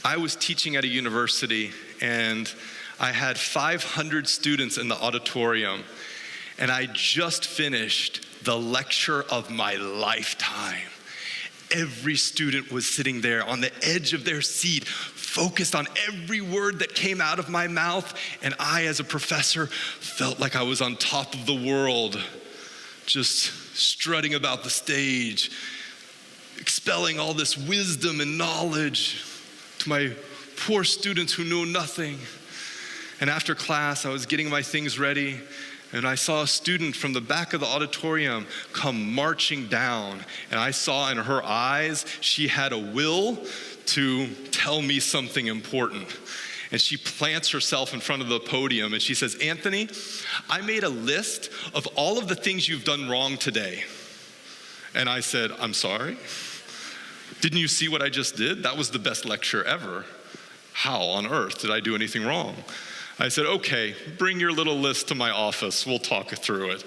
I was teaching at a university, and I had 500 students in the auditorium, and I just finished the lecture of my lifetime. Every student was sitting there on the edge of their seat, focused on every word that came out of my mouth, and I, as a professor, felt like I was on top of the world, just strutting about the stage, expelling all this wisdom and knowledge to my poor students who knew nothing. And after class, I was getting my things ready, and I saw a student from the back of the auditorium come marching down. And I saw in her eyes, she had a will to tell me something important. And she plants herself in front of the podium and she says, "Anthony, I made a list of all of the things you've done wrong today." And I said, "I'm sorry? Didn't you see what I just did? That was the best lecture ever. How on earth did I do anything wrong?" I said, "Okay, bring your little list to my office. We'll talk through it."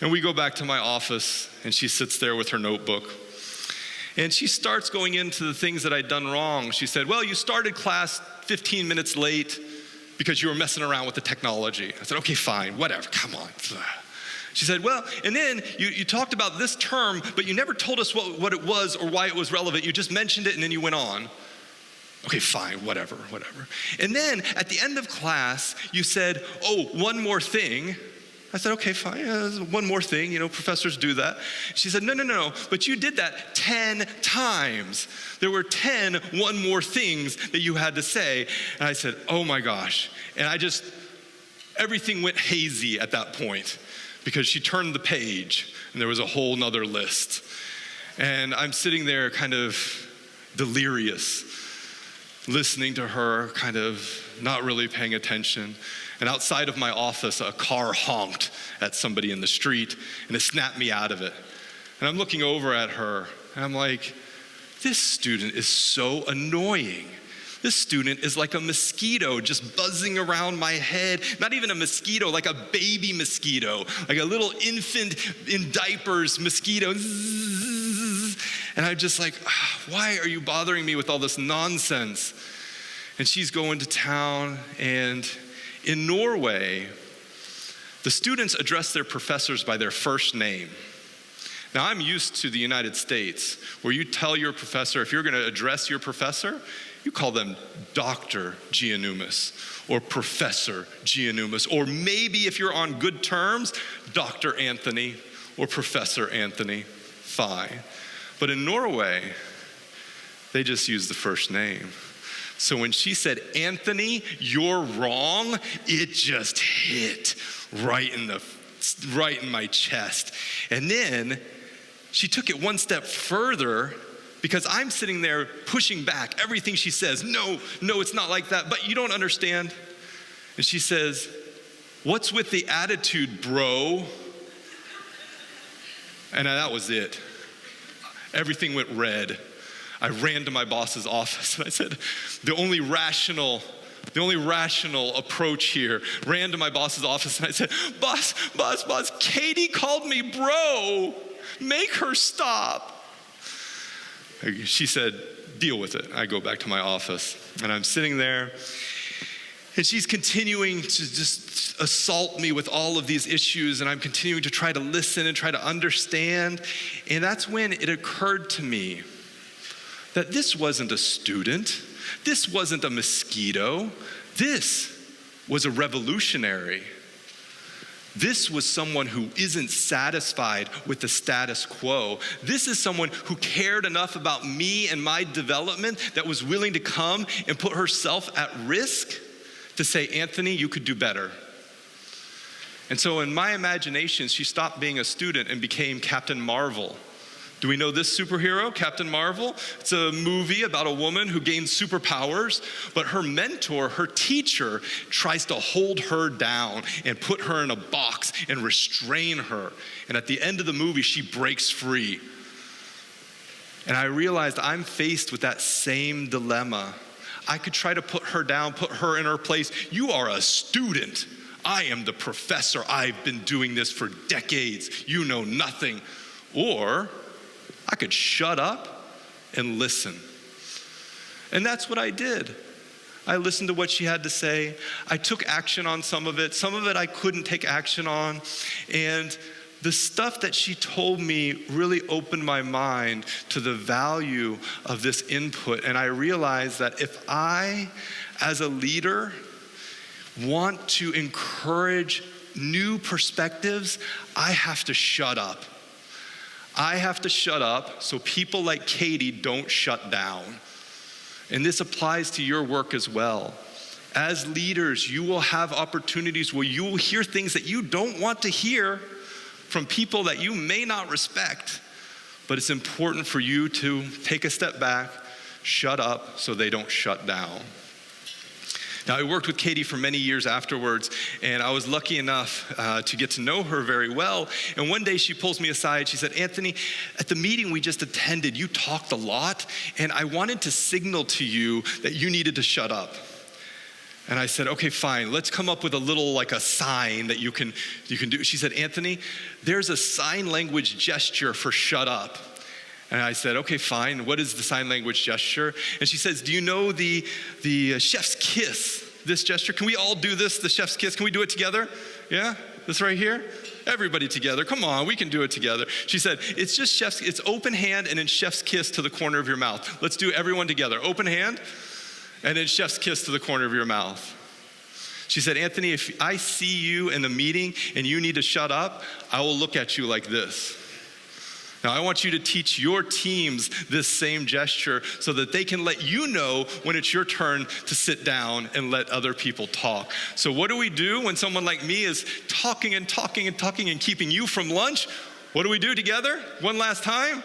And we go back to my office, and she sits there with her notebook. And she starts going into the things that I'd done wrong. She said, "Well, you started class 15 minutes late because you were messing around with the technology." I said, "Okay, fine, whatever, come on." She said, "Well, and then you talked about this term, but you never told us what it was or why it was relevant. You just mentioned it and then you went on." Okay, fine, whatever. And then at the end of class, you said, "Oh, one more thing." I said, "Okay, fine, one more thing, professors do that." She said, No, but you did that 10 times. There were 10 one more things that you had to say. And I said, "Oh my gosh." And everything went hazy at that point because she turned the page and there was a whole nother list. And I'm sitting there kind of delirious, listening to her, kind of not really paying attention. And outside of my office, a car honked at somebody in the street, and it snapped me out of it. And I'm looking over at her, and I'm like, this student is so annoying. This student is like a mosquito just buzzing around my head. Not even a mosquito, like a baby mosquito, like a little infant in diapers mosquito. And I'm just like, why are you bothering me with all this nonsense? And she's going to town, and in Norway, the students address their professors by their first name. Now, I'm used to the United States, where you tell your professor, if you're going to address your professor, you call them Dr. Giannumis or Professor Giannumis, or maybe if you're on good terms, Dr. Anthony or Professor Anthony. Fine. But in Norway, they just use the first name. So when she said, "Anthony, you're wrong," it just hit right in my chest. And then she took it one step further, because I'm sitting there pushing back everything she says. No, it's not like that, but you don't understand. And she says, "What's with the attitude, bro?" And that was it. Everything went red. I ran to my boss's office and I said, the only rational approach here, ran to my boss's office and I said, Boss, Katie called me bro. Make her stop. She said, "Deal with it." I go back to my office and I'm sitting there, and she's continuing to just assault me with all of these issues, and I'm continuing to try to listen and try to understand. And that's when it occurred to me that this wasn't a student, this wasn't a mosquito, this was a revolutionary. This was someone who isn't satisfied with the status quo. This is someone who cared enough about me and my development that was willing to come and put herself at risk to say, "Anthony, you could do better." And so in my imagination, she stopped being a student and became Captain Marvel. Do we know this superhero, Captain Marvel? It's a movie about a woman who gains superpowers, but her mentor, her teacher, tries to hold her down and put her in a box and restrain her. And at the end of the movie, she breaks free. And I realized I'm faced with that same dilemma. I could try to put her down, put her in her place. You are a student. I am the professor. I've been doing this for decades. You know nothing. Or I could shut up and listen. And that's what I did. I listened to what she had to say. I took action on some of it. Some of it I couldn't take action on. And the stuff that she told me really opened my mind to the value of this input. And I realized that if I, as a leader, want to encourage new perspectives, I have to shut up. I have to shut up so people like Katie don't shut down. And this applies to your work as well. As leaders, you will have opportunities where you will hear things that you don't want to hear from people that you may not respect. But it's important for you to take a step back, shut up so they don't shut down. Now, I worked with Katie for many years afterwards, and I was lucky enough to get to know her very well. And one day she pulls me aside. She said, Anthony, at the meeting we just attended, you talked a lot, and I wanted to signal to you that you needed to shut up. And I said, okay, fine. Let's come up with a little, like a sign that you can do. She said, Anthony, there's a sign language gesture for shut up. And I said, okay, fine. What is the sign language gesture? And she says, do you know the chef's kiss, this gesture? Can we all do this, the chef's kiss? Can we do it together? Yeah? This right here? Everybody together. Come on, we can do it together. She said, it's just it's open hand and then chef's kiss to the corner of your mouth. Let's do everyone together. Open hand and then chef's kiss to the corner of your mouth. She said, Anthony, if I see you in the meeting and you need to shut up, I will look at you like this. Now, I want you to teach your teams this same gesture so that they can let you know when it's your turn to sit down and let other people talk. So what do we do when someone like me is talking and talking and talking and keeping you from lunch? What do we do together? One last time.